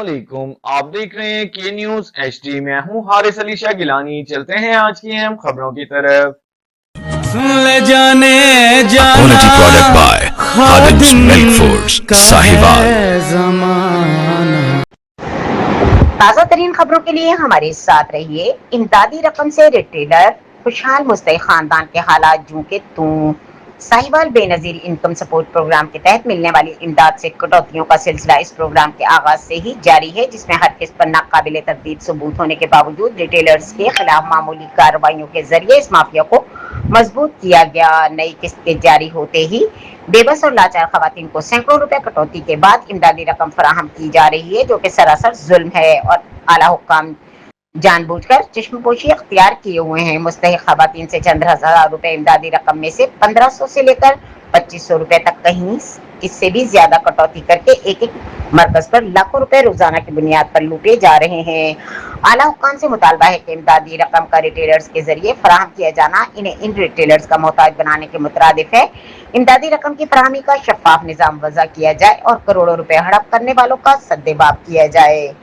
अस्सलामुअलैकुम। आप देख रहे हैं के न्यूज HD। मैं हूं हारिस अली शाह गिलानी। चलते हैं आज की अहम खबरों की तरफ। ले जाने जाना Quality product by Khadim's Milk Foods, Sahiwal। जमाना। ताज़ा तरीन खबरों के लिए हमारे साथ रहिए। इमदादी रकम से रिटेलर खुशहाल मुस्तैद खानदान के हालात जूं के तूं। Sahiwal Benazir income support programme के तहत मिलने वाली इमदाद से कटौतियों का सिलसिला इस प्रोग्राम के आगाज से ही जारी है, जिसमें हर किस्त पर नाकाबिले तरदीद सबूत होने के बावजूद रिटेलर्स के खिलाफ मामूली कार्रवाइयों के जरिए इस माफिया को मजबूत किया गया। नई किस्तें जारी होते ही बेबस और लाचार खवातीन को सैकड़ों रुपए कटौती के बाद इमदादी रकम फराहम की जा रही है, जो कि सरासर जुल्म है और आला हुक्काम जानबूझकर चश्मपोशी अख्तियार किए हुए हैं। मुस्तहिक खवातीन से चंद हजार रुपए इमदादी रकम में से 1500 से लेकर 2500 रुपए तक, कहीं इससे भी ज्यादा कटौती करके एक एक मरकज पर लाखों रुपए रोजाना की बुनियाद पर लूटे जा रहे हैं। आला हुक्काम से मुतालबा है कि इमदादी रकम का रिटेलर्स के जरिए फराहम किया जाना इन्हें इन रिटेलर्स का मोहताज बनाने के मुतरादिफ है। इमदादी रकम की फराहमी का शफाफ निजाम वज़ा किया जाए और करोड़ों रुपए हड़प करने वालों का सद्देबाब किया जाए।